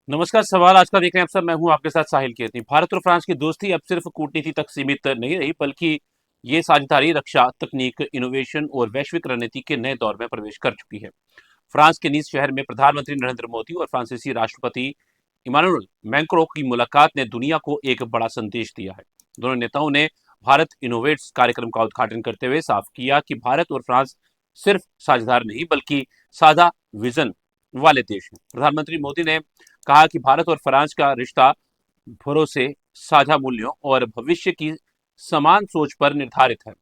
नमस्कार। सवाल आज का देख रहे हैं आप सब। मैं हूं आपके साथ साहिल कीर्ति। भारत और फ्रांस की दोस्ती अब सिर्फ कूटनीति तक सीमित नहीं रही, बल्कि ये साझेदारी रक्षा, तकनीक, इनोवेशन और वैश्विक रणनीति के नए दौर में प्रवेश कर चुकी है। फ्रांस के नीस शहर में प्रधानमंत्री नरेंद्र मोदी और फ्रांसीसी राष्ट्रपति इमानुएल मैक्रों की मुलाकात ने दुनिया को एक बड़ा संदेश दिया है। दोनों नेताओं ने भारत इनोवेट्स कार्यक्रम का उद्घाटन करते हुए साफ किया कि भारत और फ्रांस सिर्फ साझेदार नहीं, बल्कि साझा विजन वाले देश हैं। प्रधानमंत्री मोदी ने कहा कि भारत और फ्रांस का रिश्ता भरोसे, साझा मूल्यों और भविष्य की समान सोच पर निर्धारित है।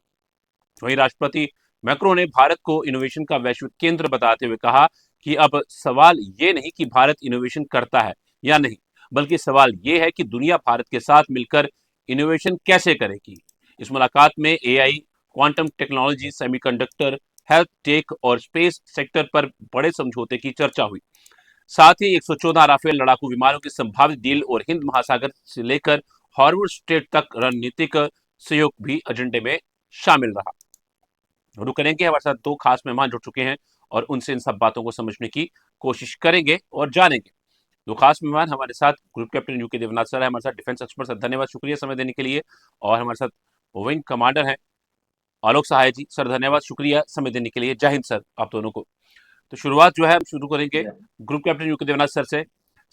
वहीं राष्ट्रपति मैक्रो ने भारत को इनोवेशन का वैश्विक केंद्र बताते हुए कहा कि अब सवाल ये नहीं कि भारत इनोवेशन करता है या नहीं, बल्कि सवाल ये है कि दुनिया भारत के साथ मिलकर इनोवेशन कैसे करेगी। इस मुलाकात में AI, quantum technology, semiconductor, health take और स्पेस सेक्टर पर बड़े समझौते की चर्चा हुई। साथ ही 114 राफेल लड़ाकू विमानों की संभावित डील और हिंद महासागर से लेकर हॉर्मुज स्ट्रेट तक रणनीतिक सहयोग भी एजेंडे में शामिल रहा। रुक करेंगे, हमारे साथ दो खास मेहमान जुड़ चुके हैं और उनसे इन सब बातों को समझने की कोशिश करेंगे और जानेंगे। दो खास मेहमान हमारे साथ group captain U K Devnath sir है, हमारे साथ डिफेंस एक्सपर्ट सर। धन्यवाद, शुक्रिया समय देने के लिए। और हमारे साथ विंग कमांडर हैं आलोक सहाय जी। सर धन्यवाद, शुक्रिया समय देने के लिए। जय हिंद सर आप दोनों को। तो शुरुआत जो है हम शुरू करेंगे group captain U K Devnath sir से।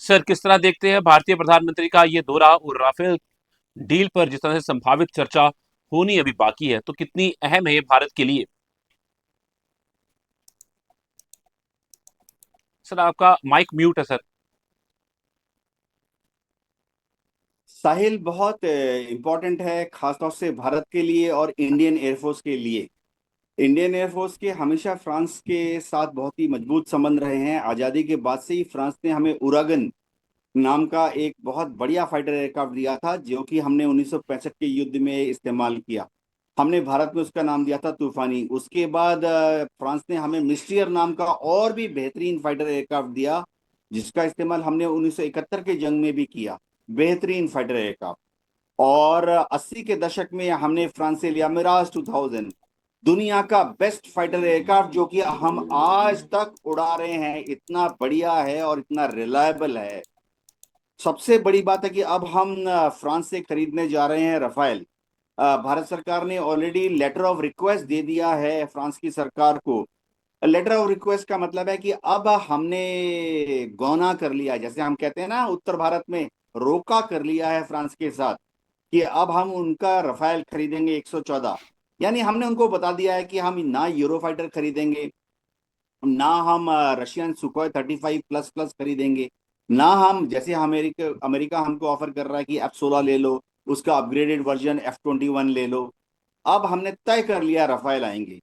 सर, किस तरह देखते हैं भारतीय प्रधानमंत्री का ये दौरा और राफेल डील पर जिस तरह से संभावित चर्चा होनी अभी बाकी है, तो कितनी अहम है ये भारत के लिए? सर आपका माइक म्यूट है सर। साहिल बहुत इम्पोर्टेंट है, खासतौर से भारत के लिए और इंडियन एयरफोर्स के लिए। इंडियन एयरफोर्स के हमेशा फ्रांस के साथ बहुत ही मजबूत संबंध रहे हैं। आज़ादी के बाद से ही फ्रांस ने हमें उरागन नाम का एक बहुत बढ़िया फाइटर एयरक्राफ्ट दिया था, जो कि हमने 1965 के युद्ध में इस्तेमाल किया। हमने भारत में उसका नाम दिया था तूफानी। उसके बाद फ्रांस ने हमें मिस्टियर नाम का और भी बेहतरीन फाइटर एयरक्राफ्ट दिया, जिसका इस्तेमाल हमने 1971 के जंग में भी किया। बेहतरीन फाइटर एयरक्राफ्ट। और 80 के दशक में हमने फ्रांस से लिया मिराज 2000, दुनिया का बेस्ट फाइटर एयरक्राफ्ट, जो कि हम आज तक उड़ा रहे हैं। इतना बढ़िया है और इतना रिलायबल है। सबसे बड़ी बात है कि अब हम फ्रांस से खरीदने जा रहे हैं रफाइल। भारत सरकार ने ऑलरेडी लेटर ऑफ रिक्वेस्ट दे दिया है फ्रांस की सरकार को। लेटर ऑफ रिक्वेस्ट का मतलब है कि अब हमने गौना कर लिया, जैसे हम कहते हैं ना उत्तर भारत में, रोका कर लिया है फ्रांस के साथ कि अब हम उनका रफाइल खरीदेंगे 114। यानी हमने उनको बता दिया है कि हम ना यूरो फाइटर खरीदेंगे, ना हम रशियन सुखोई 35++ खरीदेंगे, ना हम जैसे अमेरिका अमेरिका हमको ऑफर कर रहा है कि F-16 ले लो, उसका अपग्रेडेड वर्जन F-21 ले लो। अब हमने तय कर लिया रफाइल आएंगे।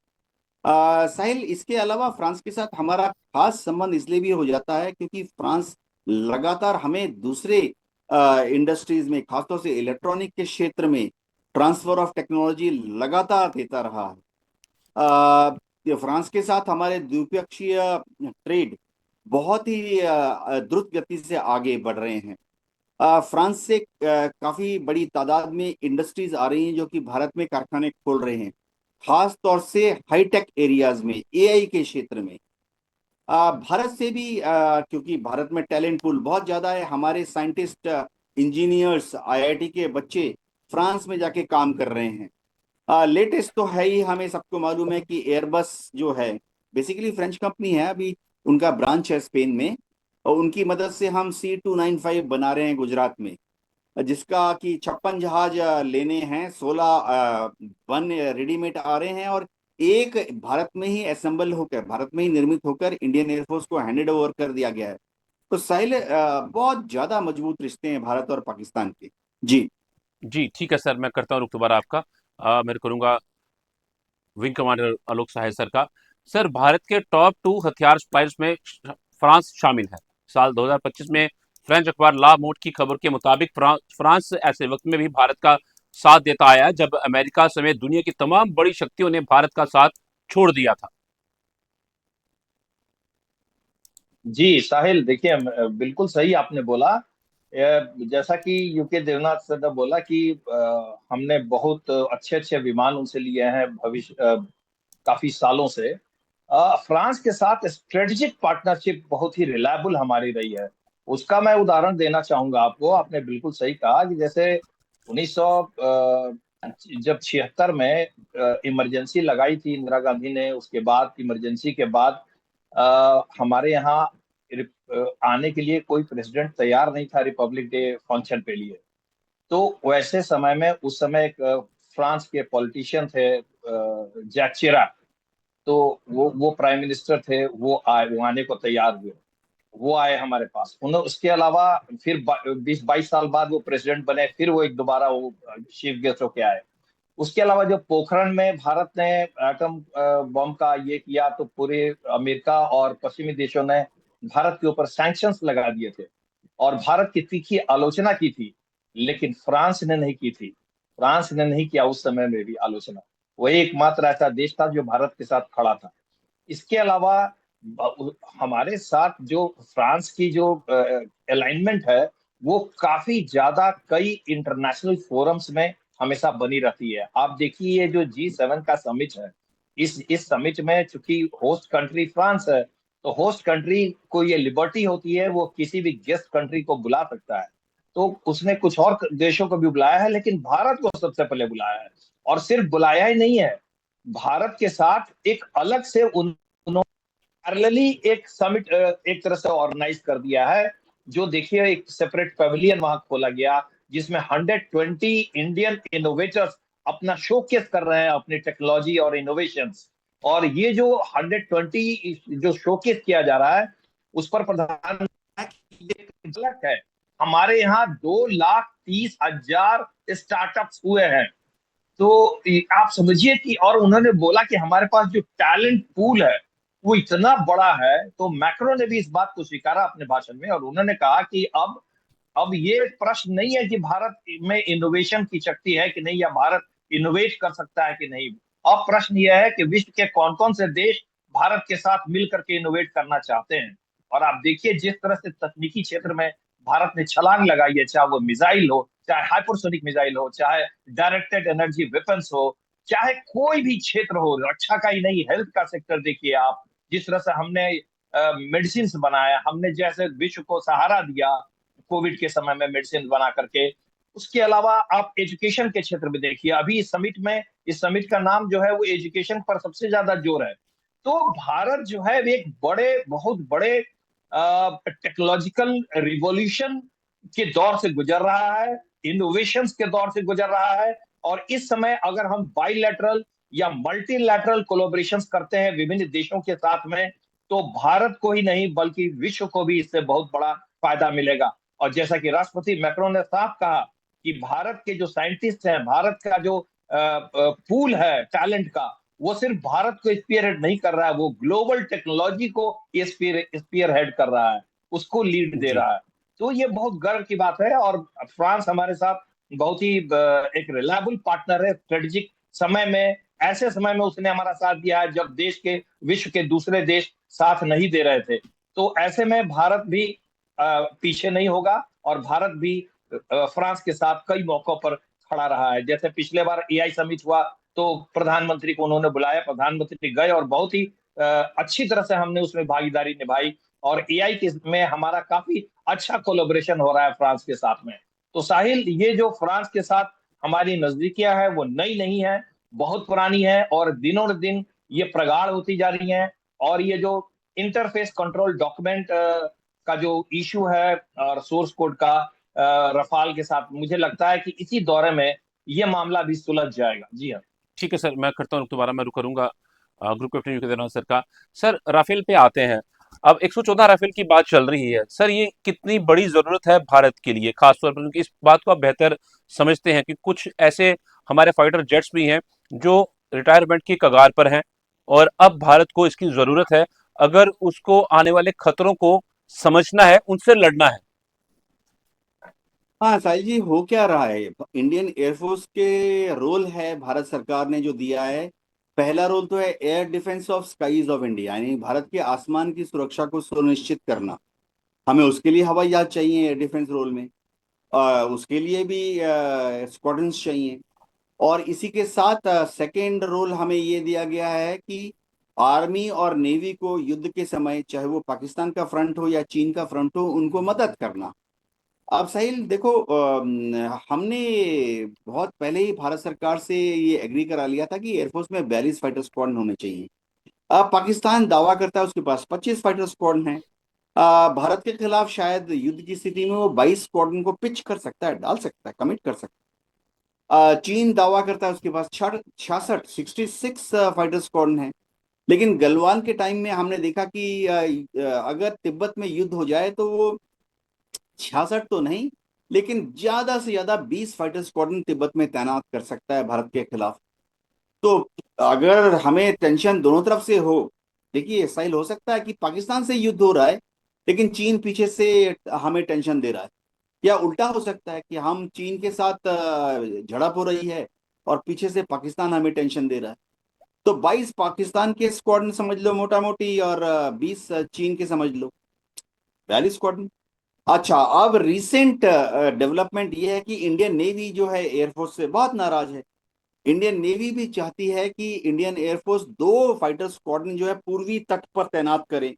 साहिल, इसके अलावा फ्रांस के साथ हमारा खास संबंध इसलिए भी हो जाता है क्योंकि फ्रांस लगातार हमें दूसरे इंडस्ट्रीज में, खासतौर से इलेक्ट्रॉनिक के क्षेत्र में ट्रांसफर ऑफ टेक्नोलॉजी लगातार देता रहा है। ये फ्रांस के साथ हमारे द्विपक्षीय ट्रेड बहुत ही द्रुत गति से आगे बढ़ रहे हैं। फ्रांस से काफी बड़ी तादाद में इंडस्ट्रीज आ रही हैं जो कि भारत में कारखाने खोल रहे हैं, खास तौर से हाईटेक एरियाज में, एआई के क्षेत्र में। भारत से भी क्योंकि भारत में टैलेंट पूल बहुत ज्यादा है, हमारे साइंटिस्ट, इंजीनियर्स, आईआईटी के बच्चे फ्रांस में जाके काम कर रहे हैं। लेटेस्ट तो है ही, हमें सबको मालूम है कि एयरबस जो है बेसिकली फ्रेंच कंपनी है, अभी उनका ब्रांच है स्पेन में, और उनकी मदद से हम C295 बना रहे हैं गुजरात में, जिसका कि 56 जहाज लेने हैं। 16 वन रेडीमेड आ रहे हैं और एक भारत में ही असेंबल होकर, भारत में ही निर्मित होकर इंडियन एयरफोर्स को हैंडेड ओवर कर दिया गया है। तो साहिल, बहुत ज्यादा मजबूत रिश्ते हैं भारत और पाकिस्तान के। जी। जी ठीक है सर, मैं करता हूँ रुख दोबारा आपका। मैं करूंगा wing commander Alok Sahay sir का। सर, भारत के टॉप 2 हथियार सप्लायर्स में फ्रांस शामिल है। साल 2025 में फ्रेंच अखबार ला मोड की खबर के मुताबिक फ्रांस ऐसे वक्त में भी भारत का साथ देता आया है जब अमेरिका समेत दुनिया की तमाम बड़ी शक्तियों ने भारत का साथ छोड़ दिया था। जी साहिल, देखिए बिल्कुल सही आपने बोला। जैसा कि यूके देवनाथ सर ने बोला कि हमने बहुत अच्छे अच्छे विमान उनसे लिए हैं भविष्य काफी सालों से। फ्रांस के साथ स्ट्रेटेजिक पार्टनरशिप बहुत ही रिलायबल हमारी रही है। उसका मैं उदाहरण देना चाहूंगा आपको। आपने बिल्कुल सही कहा कि जैसे 1900 जब 76 में इमरजेंसी लगाई थी इंदिरा गांधी ने, उसके बाद इमरजेंसी के बाद हमारे यहाँ आने के लिए कोई प्रेसिडेंट तैयार नहीं था रिपब्लिक डे फंक्शन के लिए। तो वैसे समय में उस समय एक फ्रांस के पॉलिटिशियन थे जैक चिराक। तो वो प्राइम मिनिस्टर थे, वो आने को तैयार हुए। वो आए हमारे पास। उन्होंने उसके अलावा फिर 20-22 साल बाद वो प्रेसिडेंट बने, फिर वो एक दोबारा वो चीफ गेस्ट होके आए। उसके अलावा जो पोखरण में भारत ने एटम बम का ये किया, तो पूरे अमेरिका और पश्चिमी देशों ने भारत के ऊपर सैंक्शंस लगा दिए थे और भारत की तीखी आलोचना की थी। लेकिन फ्रांस ने नहीं की थी। फ्रांस ने नहीं किया उस समय में भी आलोचना। वही एकमात्र ऐसा देश था जो भारत के साथ खड़ा था। इसके अलावा हमारे साथ जो फ्रांस की जो अलाइनमेंट है, वो काफी ज्यादा कई इंटरनेशनल फोरम्स में हमेशा बनी रहती है। आप देखिए ये जो G7 का समिट है, इस समिट में चूंकि होस्ट कंट्री फ्रांस है, तो होस्ट कंट्री को ये लिबर्टी होती है, वो किसी भी गेस्ट कंट्री को बुला सकता है। तो उसने कुछ और देशों को भी बुलाया है, लेकिन भारत को सबसे पहले बुलाया है। और सिर्फ बुलाया ही नहीं है, भारत के साथ एक अलग से पैरेलली एक समिट एक तरह से ऑर्गेनाइज कर दिया है। जो देखिए एक सेपरेट पेविलियन वहां खोला गया, जिसमें 120 इंडियन इनोवेटर्स अपना शोकेस कर रहे हैं, अपनी टेक्नोलॉजी और इनोवेशंस। और ये जो 120 जो शोकेस किया जा रहा है, उस पर प्रधानमंत्री झलक है। हमारे यहाँ 2,30,000 स्टार्टअप्स हुए हैं। तो आप समझिए कि, और उन्होंने बोला कि हमारे पास जो टैलेंट पूल है वो इतना बड़ा है। तो मैक्रो ने भी इस बात को स्वीकारा अपने भाषण में, और उन्होंने कहा कि अब ये प्रश्न नहीं है कि भारत में इनोवेशन की शक्ति है कि नहीं, या भारत इनोवेट कर सकता है कि नहीं। अब प्रश्न यह है कि विश्व के कौन कौन से देश भारत के साथ मिलकर के इनोवेट करना चाहते हैं। और आप देखिए जिस तरह से तकनीकी क्षेत्र में भारत ने छलांग लगाई है, चाहे वो मिसाइल हो, चाहे हाइपरसोनिक मिसाइल हो, चाहे डायरेक्टेड एनर्जी वेपन्स हो, चाहे कोई भी क्षेत्र हो, रक्षा का ही नहीं, हेल्थ का सेक्टर देखिए आप। जिस तरह से हमने मेडिसिन बनाया, हमने जैसे विश्व को सहारा दिया कोविड के समय में मेडिसिन बना करके। उसके अलावा आप एजुकेशन के क्षेत्र में देखिए, अभी इस समिट का नाम जो है वो एजुकेशन पर सबसे ज्यादा जोर है। तो भारत जो है एक बहुत बड़े टेक्नोलॉजिकल रिवॉल्यूशन के दौर से गुजर रहा है, इनोवेशंस के दौर से गुजर रहा है। और इस समय अगर हम बाइलेटरल या मल्टीलैटरल कोलैबोरेशंस करते हैं विभिन्न देशों के साथ में, तो भारत को ही नहीं बल्कि विश्व को भी इससे बहुत बड़ा फायदा मिलेगा। और जैसा कि राष्ट्रपति मैक्रोन ने साफ कहा कि भारत के जो साइंटिस्ट हैं, भारत का जो पूल है टैलेंट का, वो सिर्फ भारत को स्पीयर नहीं कर रहा है, वो ग्लोबल टेक्नोलॉजी को स्पीयर हेड कर रहा है, उसको लीड दे जी। रहा है। तो ये बहुत गर्व की बात है। और फ्रांस हमारे साथ बहुत ही एक रिलायबल पार्टनर है स्ट्रेटेजिक समय में। ऐसे समय में उसने हमारा साथ दिया है जब देश के विश्व के दूसरे देश साथ नहीं दे रहे थे। तो ऐसे में भारत भी पीछे नहीं होगा, और भारत भी फ्रांस के साथ कई मौकों पर खड़ा रहा है। जैसे पिछले बार एआई समिट हुआ, तो प्रधानमंत्री को उन्होंने बुलाया, प्रधानमंत्री गए, और बहुत ही अच्छी तरह से हमने उसमें भागीदारी निभाई। और एआई के में हमारा काफी अच्छा कोलैबोरेशन हो रहा है फ्रांस के साथ में। तो साहिल, ये जो फ्रांस के साथ हमारी नजदीकियां है वो नई नहीं है, बहुत पुरानी है, और दिनों दिन ये प्रगाढ़ होती जा रही हैं। और ये जो इंटरफेस कंट्रोल डॉक्यूमेंट का जो इशू है और सोर्स कोड का रफाल के साथ, मुझे लगता है कि इसी दौरे में ये मामला भी सुलझ जाएगा। जी हाँ। ठीक है सर, मैं करता हूँ दोबारा, मैं रुक करूंगा ग्रुप कैप्टन यूके देना सर का। सर, राफेल पे आते हैं। अब 114 राफेल की बात चल रही है सर, ये कितनी बड़ी जरूरत है भारत के लिए, खासतौर पर क्योंकि इस बात को आप बेहतर समझते हैं कि कुछ ऐसे हमारे फाइटर जेट्स भी हैं जो रिटायरमेंट की कगार पर हैं, और अब भारत को इसकी जरूरत है अगर उसको आने वाले खतरों को समझना है, उनसे लड़ना है। हाँ साहिल जी, हो क्या रहा है? इंडियन एयरफोर्स के रोल है, भारत सरकार ने जो दिया है, पहला रोल तो है air defence of skies of India, यानी भारत के आसमान की सुरक्षा को सुनिश्चित करना। हमें उसके लिए हवाई जहाज चाहिए एयर डिफेंस रोल में, उसके लिए भी स्क्वाड्रन्स चाहिए। और इसी के साथ सेकेंड रोल हमें ये दिया गया है कि आर्मी और नेवी को युद्ध के समय, चाहे वो पाकिस्तान का फ्रंट हो या चीन का फ्रंट हो, उनको मदद करना। अब साहिल देखो, हमने बहुत पहले ही भारत सरकार से ये एग्री करा लिया था कि एयरफोर्स में 42 फाइटर स्क्वाड होने चाहिए। अब पाकिस्तान दावा करता है उसके पास 25 फाइटर स्क्वाड हैं। भारत के खिलाफ शायद युद्ध की स्थिति में वो 22 स्क्वाड्रन को पिच कर सकता है, डाल सकता है, कमिट कर सकता है। चीन दावा करता है उसके पास 66 फाइटर स्क्वाड्रन है। लेकिन गलवान के टाइम में हमने देखा कि अगर तिब्बत में युद्ध हो जाए तो वो 66 तो नहीं, लेकिन ज्यादा से ज्यादा 20 फाइटर स्क्वाड्रन तिब्बत में तैनात कर सकता है भारत के खिलाफ। तो अगर हमें टेंशन दोनों तरफ से हो, देखिए साहिल, हो सकता है कि पाकिस्तान से युद्ध हो रहा है लेकिन चीन पीछे से हमें टेंशन दे रहा है, या उल्टा हो सकता है कि हम चीन के साथ झड़प हो रही है और पीछे से पाकिस्तान हमें टेंशन दे रहा है। तो 22 पाकिस्तान के स्क्वाड्रन समझ लो मोटा मोटी, और 20 चीन के समझ लो, 42 स्क्वाड्रन। अच्छा, अब रिसेंट डेवलपमेंट ये है कि इंडियन नेवी जो है एयरफोर्स से बहुत नाराज है। इंडियन नेवी भी चाहती है कि इंडियन एयरफोर्स 2 फाइटर स्क्वाड्रन जो है पूर्वी तट पर तैनात करे,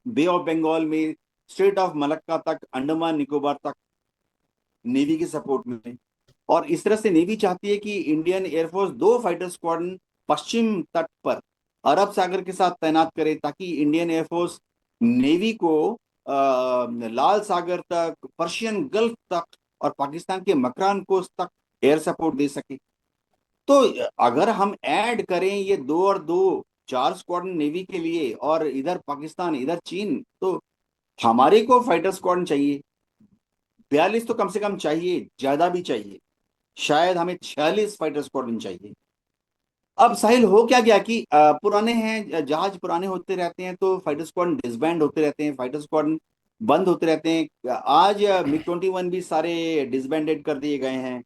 बे ऑफ बंगाल में, स्ट्रेट ऑफ मलक्का तक, अंडमान निकोबार तक, नेवी के सपोर्ट में। और इस तरह से नेवी चाहती है कि इंडियन एयरफोर्स 2 फाइटर स्क्वाड्रन पश्चिम तट पर अरब सागर के साथ तैनात करे, ताकि इंडियन एयरफोर्स नेवी को लाल सागर तक, पर्शियन गल्फ तक और पाकिस्तान के मकरान कोस्ट तक एयर सपोर्ट दे सके। तो अगर हम ऐड करें ये 2 और 2, 4 स्क्वाड्रन नेवी के लिए, और इधर पाकिस्तान इधर चीन, तो हमारे को फाइटर स्क्वाड्रन चाहिए 42 तो कम से कम चाहिए, ज्यादा भी चाहिए, शायद हमें 46 फाइटर स्क्वाड्रन चाहिए। अब साहिल हो क्या गया कि पुराने हैं, जहाज पुराने होते रहते हैं तो फाइटर स्क्वाड्रन डिसबैंड होते रहते हैं, फाइटर स्क्वाड्रन बंद होते रहते हैं। आज मिग 21 भी सारे डिसबैंडेड कर दिए गए हैं।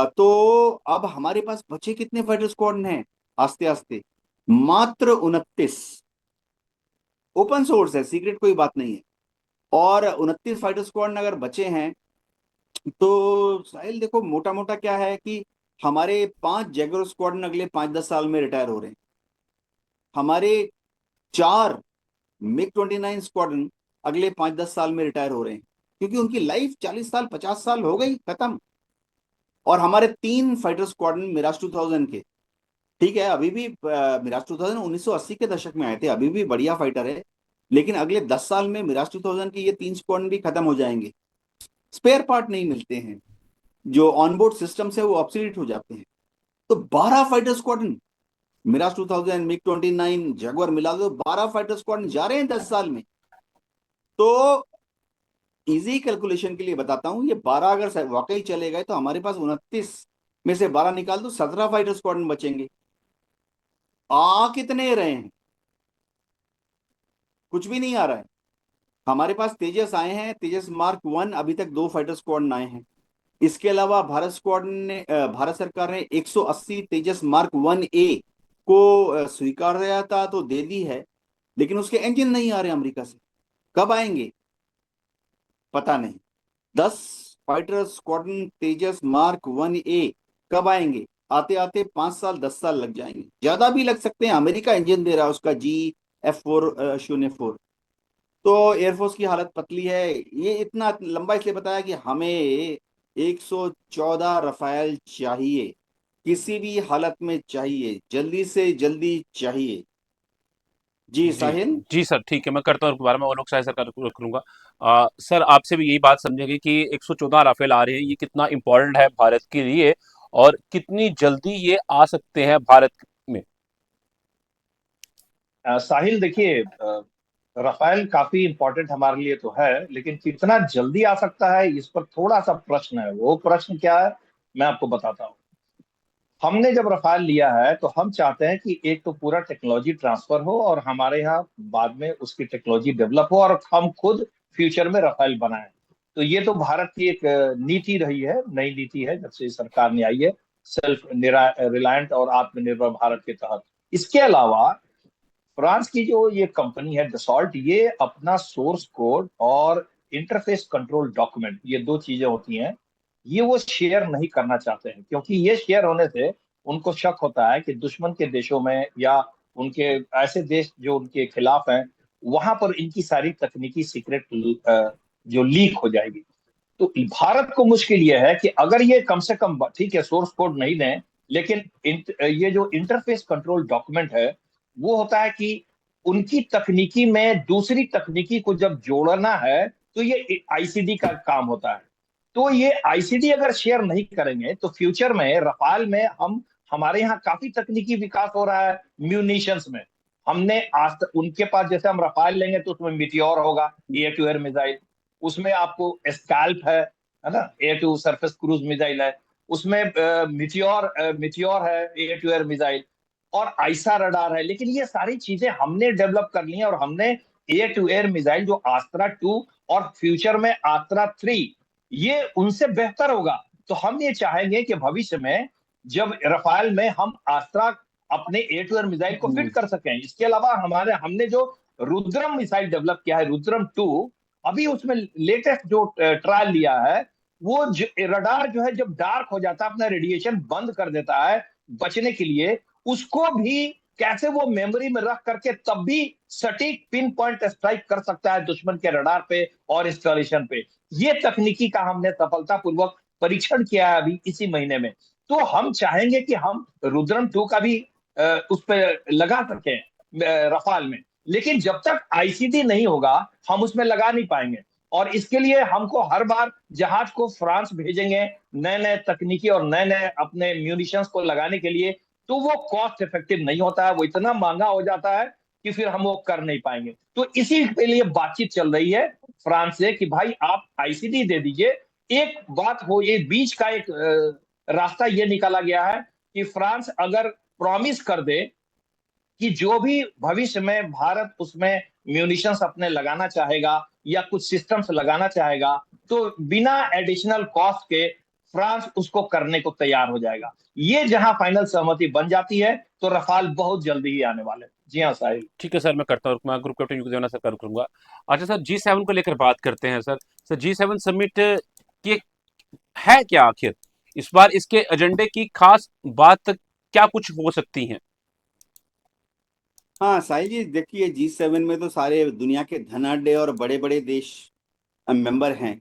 तो अब हमारे पास बचे कितने फाइटर स्क्वाड्रन हैं? आस्ते आस्ते मात्र 29। ओपन सोर्स है, सीक्रेट कोई बात नहीं है। और 29 फाइटर स्क्वाड्रन अगर बचे हैं, तो साहिल देखो मोटा मोटा क्या है कि हमारे 5 जैगुआर स्क्वाड्रन अगले 5-10 साल में रिटायर हो रहे हैं। हमारे 4 मिग 29 स्क्वाड्रन अगले 5-10 साल में रिटायर हो रहे हैं, क्योंकि उनकी लाइफ 40 साल 50 साल हो गई, खत्म। और हमारे 3 फाइटर स्क्वाड्रन मिराज 2000 के, ठीक है, अभी भी मिराज 2000 1980 के दशक में आए थे, अभी भी बढ़िया फाइटर है। लेकिन अगले 10 साल में मिराज 2000 के ये 3 स्क्वाड्रन भी खत्म हो जाएंगे। स्पेयर पार्ट नहीं मिलते हैं, जो ऑनबोर्ड सिस्टम्स है वो ऑब्सोलीट हो जाते हैं। तो 12 fighter squadron, Mirage 2000, MiG 29, Jaguar मिला दो, 12 फाइटर स्क्वाड्रन जा रहे हैं 10 साल में। तो इजी कैलकुलेशन के लिए बताता हूं, ये 12 अगर वाकई चले गए तो हमारे पास 29 में से 12 निकाल दो, 17 फाइटर स्क्वाड्रन बचेंगे। आ कितने रहे हैं? कुछ भी नहीं आ रहा है। हमारे पास तेजस आए हैं, तेजस मार्क 1, अभी तक 2 फाइटर स्क्वाड्रन आए हैं। इसके अलावा भारत सरकार ने 180 तेजस मार्क 1A को स्वीकार रहा था तो दे दी है, लेकिन उसके इंजन नहीं आ रहे अमेरिका से। कब आएंगे पता नहीं। 10 फाइटर स्क्वाड्रन तेजस मार्क 1A कब आएंगे? आते आते 5 साल 10 साल लग जाएंगे, ज्यादा भी लग सकते हैं। अमेरिका इंजन दे रहा है उसका GF404। तो एयरफोर्स की हालत पतली है। ये इतना लंबा इसलिए बताया कि हमें 114 रफाल चाहिए, किसी भी हालत में चाहिए, जल्दी से जल्दी चाहिए। जी जी साहिल। जी सर, ठीक है, मैं करता हूँ दोबारा, मैं और लोग शायद सरकार को रख लूंगा। सर, आपसे भी यही बात समझेंगे कि 114 राफेल आ रहे हैं, ये कितना इंपॉर्टेंट है भारत के लिए, और कितनी जल्दी ये आ सकते हैं भारत में। साहिल देखिए, राफेल काफी इंपॉर्टेंट हमारे लिए तो है, लेकिन कितना जल्दी आ सकता है इस पर थोड़ा सा प्रश्न है। वो प्रश्न क्या है, मैं आपको बताता हूँ। हमने जब रफाल लिया है तो हम चाहते हैं कि एक तो पूरा टेक्नोलॉजी ट्रांसफर हो और हमारे यहाँ बाद में उसकी टेक्नोलॉजी डेवलप हो और हम खुद फ्यूचर में रफाल बनाएं। तो ये तो भारत की एक नीति रही है, नई नीति है जब से सरकार ने आई है, सेल्फ रिलायंट और आत्मनिर्भर भारत के तहत। इसके अलावा फ्रांस की जो ये कंपनी है डसॉल्ट, ये अपना सोर्स कोड और इंटरफेस कंट्रोल डॉक्यूमेंट, ये दो चीजें होती हैं, ये वो शेयर नहीं करना चाहते हैं, क्योंकि ये शेयर होने से उनको शक होता है कि दुश्मन के देशों में या उनके ऐसे देश जो उनके खिलाफ हैं, वहां पर इनकी सारी तकनीकी सीक्रेट जो लीक हो जाएगी। तो भारत को मुश्किल ये है कि अगर ये कम से कम, ठीक है सोर्स कोड नहीं दें, लेकिन ये जो इंटरफेस कंट्रोल डॉक्यूमेंट है, वो होता है कि उनकी तकनीकी में दूसरी तकनीकी को जब जोड़ना है, तो ये आईसीडी का काम होता है। तो ये आईसीडी अगर शेयर नहीं करेंगे, तो फ्यूचर में रफाल में हम, हमारे यहाँ काफी तकनीकी विकास हो रहा है म्यूनिशंस में। हमने आज तक उनके पास, जैसे हम रफाल लेंगे तो उसमें मिटियोर होगा, एयर टू एयर मिसाइल। उसमें आपको स्कैल्प है ना, air to surface cruise missile है। उसमें मिटियोर है, एयर टू एयर मिसाइल। और आइसा रडार है। लेकिन ये सारी चीजें हमने डेवलप कर ली हैं, और हमने एयर टू एयर मिसाइल जो आस्त्रा 2 और फ्यूचर में आस्त्रा 3, ये उनसे बेहतर होगा। तो हम ये चाहेंगे कि भविष्य में जब रफाल में हम आस्त्रा अपने एयर टू एयर मिसाइल को फिट कर सकें। इसके अलावा हमारे, हमने जो रुद्रम मिसाइल डेवलप किया है, रुद्रम 2, अभी उसमें लेटेस्ट जो ट्रायल लिया है, वो रडार जो है जब डार्क हो जाता है, अपना रेडिएशन बंद कर देता है बचने के लिए, उसको भी कैसे वो मेमोरी में रख करके तब भी सटीक पिन पॉइंट स्ट्राइक कर सकता है दुश्मन के रडार पे और इंस्टॉलेशन पे। ये तकनीकी का हमने सफलतापूर्वक परीक्षण किया है अभी इसी महीने में। तो हम चाहेंगे कि हम रुद्रम 2 का भी उस पर लगा सकें रफाल में। लेकिन जब तक आईसीडी नहीं होगा, हम उसमें लगा नहीं पाएंगे। और इसके लिए हमको हर बार जहाज को फ्रांस भेजेंगे नए नए तकनीकी और नए नए अपने म्यूनिशंस को लगाने के लिए, तो वो कॉस्ट इफेक्टिव नहीं होता है, वो इतना महंगा हो जाता है कि फिर हम वो कर नहीं पाएंगे। तो इसी के लिए बातचीत चल रही है फ्रांस से कि भाई आप आईसीडी दे दीजिए। एक बात हो, ये बीच का एक रास्ता ये निकाला गया है कि फ्रांस अगर प्रॉमिस कर दे कि जो भी भविष्य में भारत उसमें म्यूनिशंस अपने लगाना चाहेगा या कुछ सिस्टम्स लगाना चाहेगा, तो बिना एडिशनल कॉस्ट के फ्रांस उसको करने को तैयार हो जाएगा। ये जहां फाइनल सहमति बन जाती है, तो रफाल बहुत जल्दी ही आने वाले हैं। जी हाँ साहिल। ठीक है सर, मैं करता हूँ, मैं ग्रुप कैप्टन युग देवना सर का रुक लूंगा। अच्छा सर, G7 को लेकर बात करते हैं सर। सर, G7 समिट की है क्या आखिर? इस बार इसके एजेंडे की खास बात क्या कुछ हो सकती है? हाँ साहिल जी, देखिए G7 में तो सारे दुनिया के धनाढ्य और बड़े बड़े देश मेंबर हैं।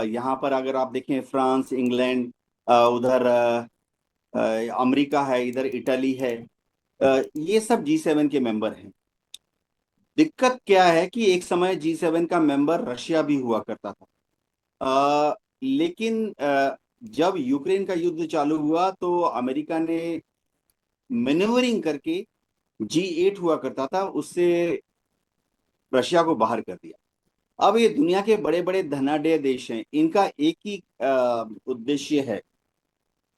यहाँ पर अगर आप देखें, फ्रांस, इंग्लैंड, उधर अमेरिका है, इधर इटली है। ये सब G7 के मेंबर हैं। दिक्कत क्या है कि एक समय G7 का मेंबर रशिया भी हुआ करता था। लेकिन जब यूक्रेन का युद्ध चालू हुआ तो अमेरिका ने मैन्यूवरिंग करके G8 हुआ करता था, उससे रशिया को बाहर कर दिया। अब ये दुनिया के बड़े बड़े धनाढ्य देश हैं, इनका एक ही उद्देश्य है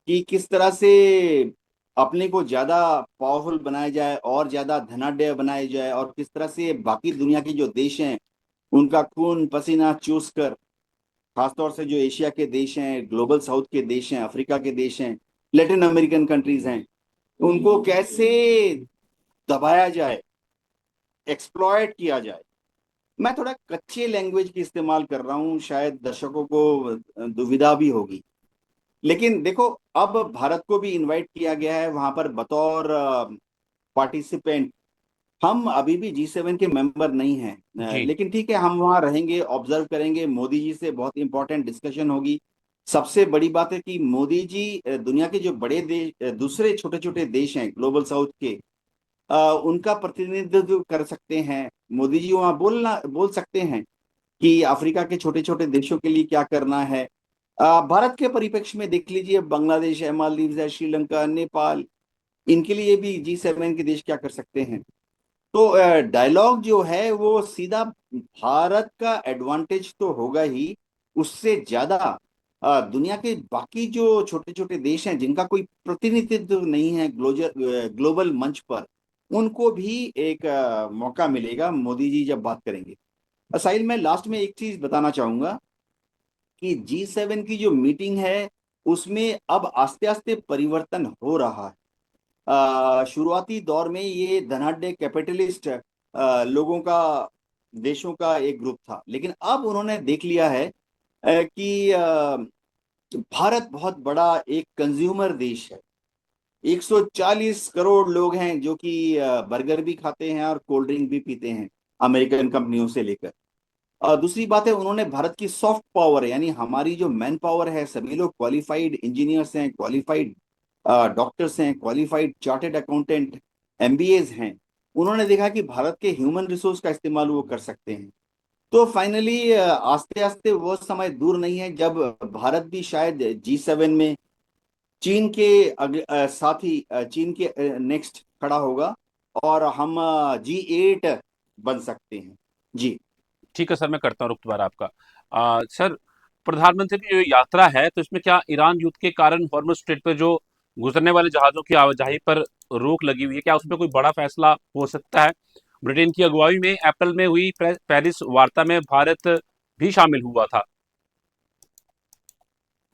कि किस तरह से अपने को ज्यादा पावरफुल बनाया जाए और ज्यादा धनाढ्य बनाया जाए, और किस तरह से बाकी दुनिया के जो देश हैं उनका खून पसीना चूस कर, खासतौर से जो एशिया के देश हैं, ग्लोबल साउथ के देश हैं, अफ्रीका के देश हैं, लैटिन अमेरिकन कंट्रीज हैं, उनको कैसे दबाया जाए, एक्सप्लॉयट किया जाए। मैं थोड़ा कच्चे लैंग्वेज की इस्तेमाल कर रहा हूँ, शायद दर्शकों को दुविधा भी होगी। लेकिन देखो, अब भारत को भी इनवाइट किया गया है वहां पर बतौर पार्टिसिपेंट। हम अभी भी G7 के मेंबर नहीं हैं, जी। लेकिन ठीक है, हम वहाँ रहेंगे, ऑब्जर्व करेंगे। मोदी जी से बहुत इंपॉर्टेंट डिस्कशन होगी। सबसे बड़ी बात है कि मोदी जी दुनिया के जो बड़े देश, दूसरे छोटे छोटे देश हैं ग्लोबल साउथ के, उनका प्रतिनिधित्व कर सकते हैं। मोदी जी वहाँ बोल सकते हैं कि अफ्रीका के छोटे छोटे देशों के लिए क्या करना है। भारत के परिप्रेक्ष्य में देख लीजिए, बांग्लादेश है, मालदीव है, श्रीलंका, नेपाल, इनके लिए भी G7 के देश क्या कर सकते हैं। तो डायलॉग जो है वो सीधा भारत का एडवांटेज तो होगा ही, उससे ज्यादा दुनिया के बाकी जो छोटे छोटे देश हैं जिनका कोई प्रतिनिधित्व नहीं है ग्लोबल मंच पर, उनको भी एक मौका मिलेगा मोदी जी जब बात करेंगे। साहिल, मैं लास्ट में एक चीज बताना चाहूंगा कि G7 की जो मीटिंग है उसमें अब आस्ते आस्ते परिवर्तन हो रहा है। शुरुआती दौर में ये धनाढ्य कैपिटलिस्ट लोगों का, देशों का एक ग्रुप था, लेकिन अब उन्होंने देख लिया है कि भारत बहुत बड़ा एक कंज्यूमर देश है। 140 करोड़ लोग हैं जो कि बर्गर भी खाते हैं और कोल्ड ड्रिंक भी पीते हैं, अमेरिकन कंपनियों से लेकर। और दूसरी बात है, उन्होंने भारत की सॉफ्ट पावर, यानी हमारी जो मैन पावर है, सभी लोग क्वालिफाइड इंजीनियर्स हैं, क्वालिफाइड डॉक्टर्स हैं, क्वालिफाइड चार्टेड अकाउंटेंट, एमबीएज हैं। उन्होंने देखा कि भारत के ह्यूमन रिसोर्स का इस्तेमाल वो कर सकते हैं। तो फाइनली आस्ते आस्ते वो समय दूर नहीं है जब भारत भी शायद G7 में चीन के साथ ही चीन के नेक्स्ट खड़ा होगा, और हम G8 बन सकते हैं। जी। ठीक है सर, मैं करता हूँ रुख दोबारा आपका। सर, प्रधानमंत्री की जो यात्रा है, तो इसमें क्या ईरान युद्ध के कारण हॉर्मुज स्ट्रेट पर जो गुजरने वाले जहाजों की आवाजाही पर रोक लगी हुई है, क्या उसमें कोई बड़ा फैसला हो सकता है? ब्रिटेन की अगुवाई में अप्रैल में हुई पेरिस वार्ता में भारत भी शामिल हुआ था।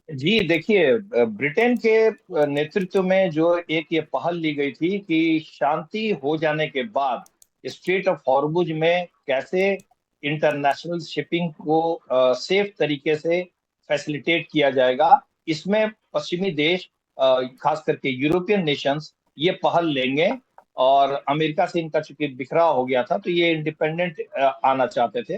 जी देखिए, ब्रिटेन के नेतृत्व में जो एक ये पहल ली गई थी कि शांति हो जाने के बाद स्ट्रेट ऑफ हॉर्मुज में कैसे इंटरनेशनल शिपिंग को सेफ तरीके से फैसिलिटेट किया जाएगा, इसमें पश्चिमी देश, खास करके यूरोपियन नेशंस, ये पहल लेंगे। और अमेरिका से इनका चूंकि बिखराव हो गया था, तो ये इंडिपेंडेंट आना चाहते थे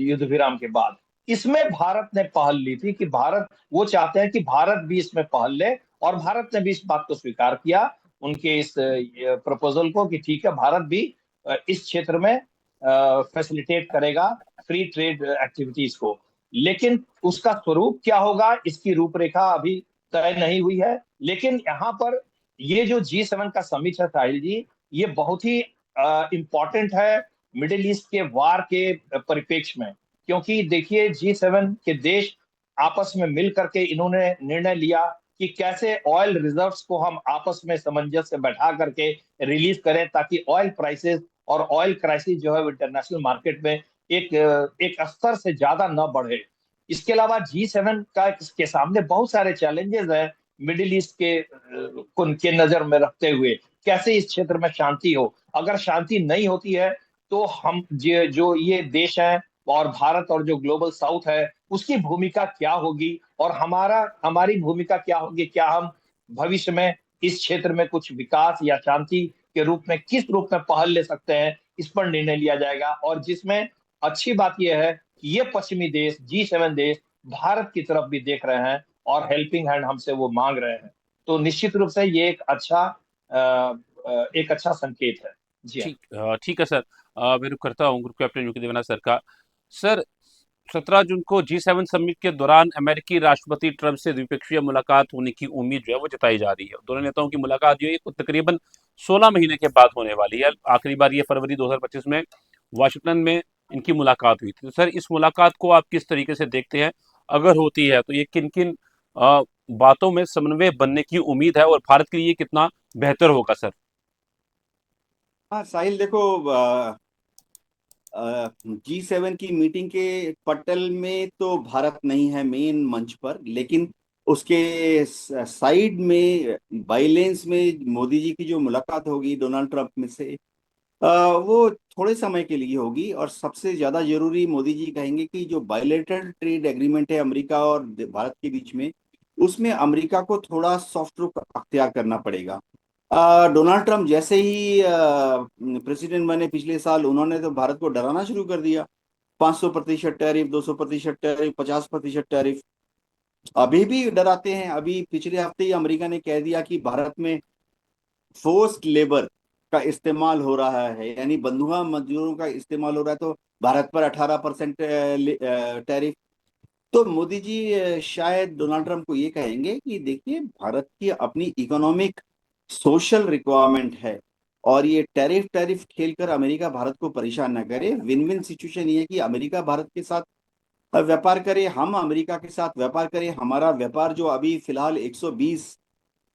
युद्ध विराम के बाद। इसमें भारत ने पहल ली थी कि भारत, वो चाहते हैं कि भारत भी इसमें पहल ले, और भारत ने भी इस बात को स्वीकार किया, उनके इस प्रपोजल को, कि ठीक है, भारत भी इस क्षेत्र में फैसिलिटेट करेगा फ्री ट्रेड एक्टिविटीज को। लेकिन उसका स्वरूप क्या होगा, इसकी रूपरेखा अभी तय नहीं हुई है। लेकिन यहाँ पर ये जो G7 का समिट है साहिल जी, ये बहुत ही इम्पोर्टेंट है मिडिल ईस्ट के वार के परिप्रेक्ष्य में। क्योंकि देखिए, G7 के देश आपस में मिल करके इन्होंने निर्णय लिया कि कैसे ऑयल रिजर्व्स को हम आपस में सामंजस्य बैठा करके रिलीज करें, ताकि ऑयल प्राइसेस और ऑयल क्राइसिस जो है इंटरनेशनल मार्केट में एक स्तर से ज्यादा न बढ़े। इसके अलावा G7 का इसके सामने बहुत सारे चैलेंजेस हैं मिडिल ईस्ट के नजर में रखते हुए, कैसे इस क्षेत्र में शांति हो। अगर शांति नहीं होती है तो हम जो ये देश है और भारत और जो ग्लोबल साउथ है, उसकी भूमिका क्या होगी, और हमारी भूमिका क्या होगी। क्या हम भविष्य में इस क्षेत्र में कुछ विकास या शांति के रूप में किस रूप में पहल ले सकते हैं, इस पर निर्णय लिया जाएगा। और जिसमें अच्छी बात यह है कि ये पश्चिमी देश, G7 देश, भारत की तरफ भी देख रहे हैं और हेल्पिंग हैंड हमसे वो मांग रहे हैं। तो निश्चित रूप से ये एक अच्छा संकेत है। जी हाँ। ठीक है सर। मैं रुक करता हूँ ग्रुप कैप्टन यूके देवेना सर का। सर, 17 जून को G7 समिट के दौरान अमेरिकी राष्ट्रपति ट्रंप से द्विपक्षीय मुलाकात होने की उम्मीद जो है वो जताई जा रही है। दोनों नेताओं की मुलाकात जो है ये तकरीबन 16 महीने के बाद होने वाली है। आखिरी बार ये फरवरी 2025 में वाशिंगटन में इनकी मुलाकात हुई थी। तो सर, इस मुलाकात को आप किस तरीके से देखते हैं? अगर होती है तो ये किन किन बातों में समन्वय बनने की उम्मीद है, और भारत के लिए कितना बेहतर होगा सर? हाँ साहिल, देखो, G7 की मीटिंग के पटल में तो भारत नहीं है मेन मंच पर, लेकिन उसके साइड में, बाइलेंस में मोदी जी की जो मुलाकात होगी डोनाल्ड ट्रंप में से, वो थोड़े समय के लिए होगी। और सबसे ज्यादा जरूरी, मोदी जी कहेंगे कि जो बायलैटरल ट्रेड एग्रीमेंट है अमेरिका और भारत के बीच में, उसमें अमेरिका को थोड़ा सॉफ्ट रुख अख्तियार करना पड़ेगा। डोनाल्ड ट्रंप जैसे ही प्रेसिडेंट बने पिछले साल, उन्होंने तो भारत को डराना शुरू कर दिया। 500% टैरिफ, 200% टैरिफ, 50% टैरिफ। अभी भी डराते हैं। अभी पिछले हफ्ते ही अमेरिका ने कह दिया कि भारत में फोर्स्ड लेबर का इस्तेमाल हो रहा है, यानी बंधुआ मजदूरों का इस्तेमाल हो रहा है, तो भारत पर 18% टैरिफ। तो मोदी जी शायद डोनाल्ड ट्रंप को ये कहेंगे कि देखिए, भारत की अपनी इकोनॉमिक सोशल रिक्वायरमेंट है, और ये टैरिफ टैरिफ खेलकर अमेरिका भारत को परेशान ना करे। विन विन सिचुएशन ये है कि अमेरिका भारत के साथ व्यापार करे, हम अमेरिका के साथ व्यापार करें। हमारा व्यापार जो अभी फिलहाल 120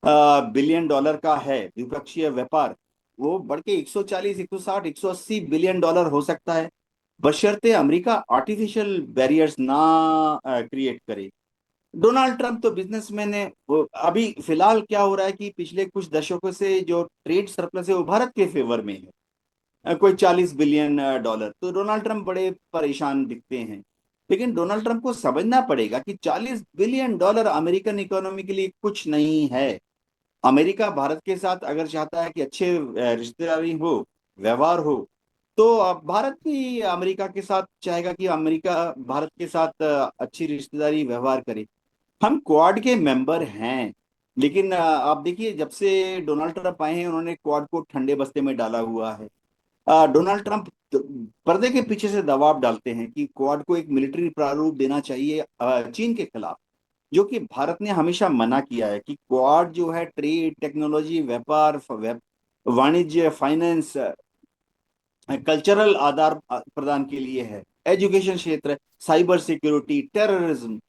बिलियन डॉलर का है, द्विपक्षीय व्यापार, वो बढ़ के 140, 160, 180 बिलियन डॉलर हो सकता है, बशर्ते अमेरिका आर्टिफिशियल बैरियर्स ना क्रिएट करे। डोनाल्ड ट्रंप तो बिजनेसमैन है। वो अभी फिलहाल क्या हो रहा है कि पिछले कुछ दशकों से जो ट्रेड सरप्लस है वो भारत के फेवर में है, कोई 40 बिलियन डॉलर। तो डोनाल्ड ट्रंप बड़े परेशान दिखते हैं। लेकिन डोनाल्ड ट्रंप को समझना पड़ेगा कि 40 बिलियन डॉलर अमेरिकन इकोनॉमी के लिए कुछ नहीं है। अमेरिका भारत के साथ अगर चाहता है कि अच्छे रिश्तेदारी हो, व्यवहार हो, तो भारत भी अमेरिका के साथ चाहेगा कि अमेरिका भारत के साथ अच्छी रिश्तेदारी व्यवहार करे। हम क्वाड के मेंबर हैं, लेकिन आप देखिए जब से डोनाल्ड ट्रंप आए हैं उन्होंने क्वाड को ठंडे बस्ते में डाला हुआ है। डोनाल्ड ट्रंप पर्दे के पीछे से दबाव डालते हैं कि क्वाड को एक मिलिट्री प्रारूप देना चाहिए चीन के खिलाफ, जो कि भारत ने हमेशा मना किया है कि क्वाड जो है ट्रेड, टेक्नोलॉजी, व्यापार, वाणिज्य, फाइनेंस, कल्चरल आदान प्रदान के लिए है, एजुकेशन क्षेत्र, साइबर सिक्योरिटी, टेररिज्म।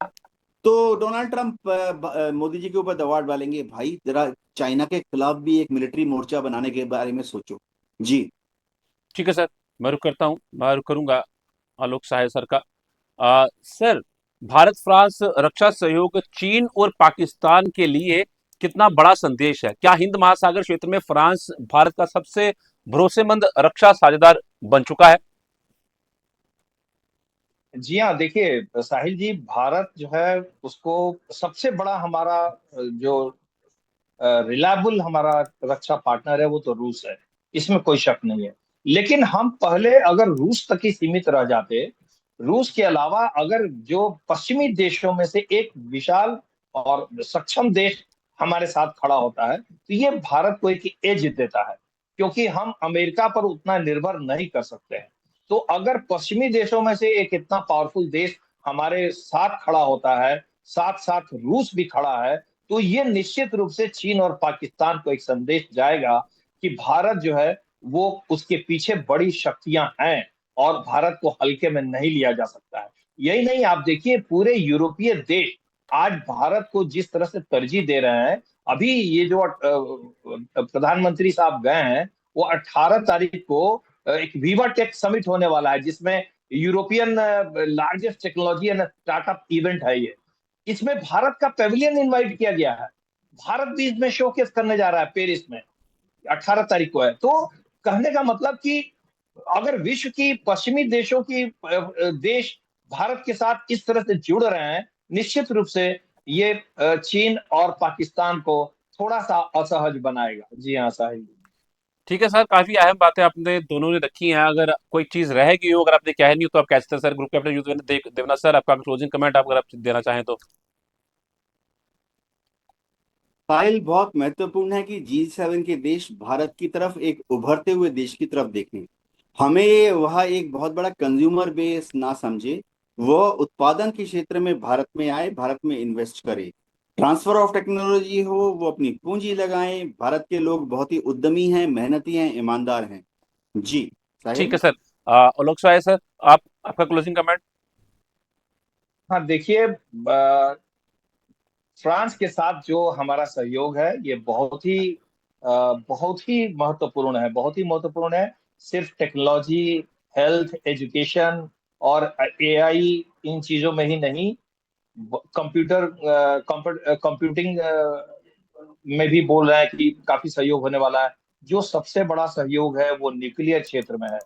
तो डोनाल्ड ट्रंप मोदी जी के ऊपर दबाव डालेंगे, भाई जरा चाइना के खिलाफ भी एक मिलिट्री मोर्चा बनाने के बारे में सोचो। जी। ठीक है सर, मैं रुक करता हूँ, मैं रुक करूंगा आलोक सहाय सर का। सर, भारत फ्रांस रक्षा सहयोग चीन और पाकिस्तान के लिए कितना बड़ा संदेश है? क्या हिंद महासागर क्षेत्र में फ्रांस भारत का सबसे भरोसेमंद रक्षा साझेदार बन चुका है? जी हाँ, देखिए साहिल जी, भारत जो है उसको सबसे बड़ा हमारा जो रिलायबल हमारा रक्षा पार्टनर है वो तो रूस है, इसमें कोई शक नहीं है। लेकिन हम पहले अगर रूस तक ही सीमित रह जाते, रूस के अलावा अगर जो पश्चिमी देशों में से एक विशाल और सक्षम देश हमारे साथ खड़ा होता है तो ये भारत को एक एज देता है, क्योंकि हम अमेरिका पर उतना निर्भर नहीं कर सकते हैं। तो अगर पश्चिमी देशों में से एक इतना पावरफुल देश हमारे साथ खड़ा होता है, साथ साथ रूस भी खड़ा है, तो ये निश्चित रूप से चीन और पाकिस्तान को एक संदेश जाएगा कि भारत जो है वो उसके पीछे बड़ी शक्तियां हैं और भारत को हल्के में नहीं लिया जा सकता है। यही नहीं, आप देखिए पूरे यूरोपीय देश आज भारत को जिस तरह से तरजीह दे रहे हैं। अभी ये जो प्रधानमंत्री साहब गए हैं, वो 18 तारीख को एक विवा टेक समिट होने वाला है, जिसमें European largest technology and startup event है ये। इसमें भारत का पेविलियन इनवाइट किया गया है। भारत भी इसमें शोकेस करने जा रहा है, पेरिस में 18 तारीख को है। तो कहने का मतलब कि अगर विश्व की पश्चिमी देशों की देश भारत के साथ इस तरह से जुड़ रहे हैं, निश्चित रूप से ये चीन और पाकिस्तान को थोड़ा सा असहज बनाएगा। जी हाँ साहिल। ठीक है सर, काफी अहम बातें आपने दोनों ने रखी हैं। अगर कोई चीज रह गई हो, अगर आपने कहा नहीं हो तो आप कह सकते हैं। Sir, group captain Yudhvendra Devnath sir, आपका क्लोजिंग कमेंट आप अगर आप देना चाहें तो। साहिल, बहुत महत्वपूर्ण है कि G7 के देश भारत की तरफ एक उभरते हुए देश की तरफ देखें। हमें वह एक बहुत बड़ा कंज्यूमर बेस ना समझे, वह उत्पादन के क्षेत्र में भारत में आए, भारत में इन्वेस्ट करे, ट्रांसफर ऑफ टेक्नोलॉजी हो, वो अपनी पूंजी लगाएं। भारत के लोग बहुत ही उद्यमी हैं, मेहनती हैं, ईमानदार हैं। जी। ठीक साहिल। है सर। आलोक सहाय सर, आप आपका क्लोजिंग कमेंट। हाँ देखिए, फ्रांस के साथ जो हमारा सहयोग है ये बहुत ही महत्वपूर्ण है, बहुत ही महत्वपूर्ण है। सिर्फ टेक्नोलॉजी, हेल्थ, एजुकेशन और एआई इन चीजों में ही नहीं, कंप्यूटर कंप्यूटिंग में भी बोल रहे हैं कि काफी सहयोग होने वाला है। जो सबसे बड़ा सहयोग है वो न्यूक्लियर क्षेत्र में है।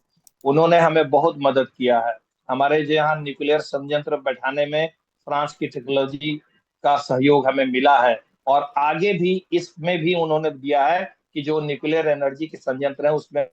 उन्होंने हमें बहुत मदद किया है। हमारे जो यहाँ न्यूक्लियर संयंत्र बैठाने में फ्रांस की टेक्नोलॉजी का सहयोग हमें मिला है, और आगे भी इसमें भी उन्होंने दिया है कि जो न्यूक्लियर एनर्जी के संयंत्र है उसमें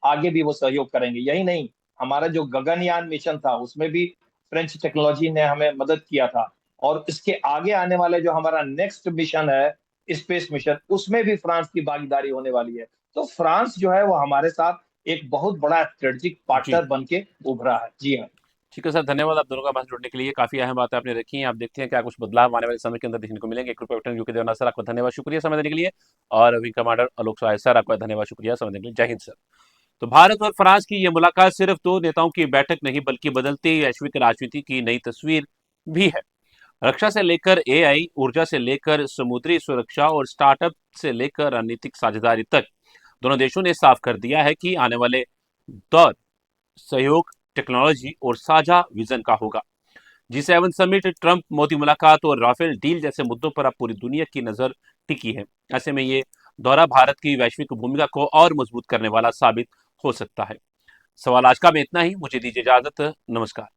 आगे भी वो सहयोग करेंगे। यही नहीं, हमारा जो गगनयान मिशन था उसमें भी फ्रेंच टेक्नोलॉजी ने हमें मदद किया था, और इसके आगे आने वाले जो हमारा नेक्स्ट मिशन है, स्पेस मिशन, उसमें भी फ्रांस की भागीदारी होने वाली है। तो फ्रांस जो है वो हमारे साथ एक बहुत बड़ा स्ट्रेटेजिक जी। पार्टनर बन के उभरा है। जी हाँ। ठीक है सर, धन्यवाद आप दोनों का बात जुड़ने के लिए। काफी अहम बातें आपने रखी हैं। आप देखते हैं क्या कुछ बदलाव आने वाले समय के अंदर देखने को मिलेंगे। Group captain U K Devnath sir, आपका धन्यवाद, शुक्रिया समय देने के लिए। और wing commander Alok Sahay sir, आपका धन्यवाद, शुक्रिया समय देने के लिए। जय हिंद सर। तो भारत और फ्रांस की यह मुलाकात सिर्फ दो नेताओं की बैठक नहीं, बल्कि बदलती वैश्विक राजनीति की नई तस्वीर भी है। रक्षा से लेकर एआई, ऊर्जा से लेकर समुद्री सुरक्षा और स्टार्टअप से लेकर रणनीतिक साझेदारी तक, दोनों देशों ने साफ कर दिया है कि आने वाले दौर सहयोग, टेक्नोलॉजी और साझा विजन का होगा। G7 समिट, ट्रंप मोदी मुलाकात और राफेल डील जैसे मुद्दों पर अब पूरी दुनिया की नजर टिकी है। ऐसे में ये दौरा भारत की वैश्विक भूमिका को और मजबूत करने वाला साबित हो सकता है। सवाल आज का में इतना ही। मुझे दीजिए इजाजत। नमस्कार।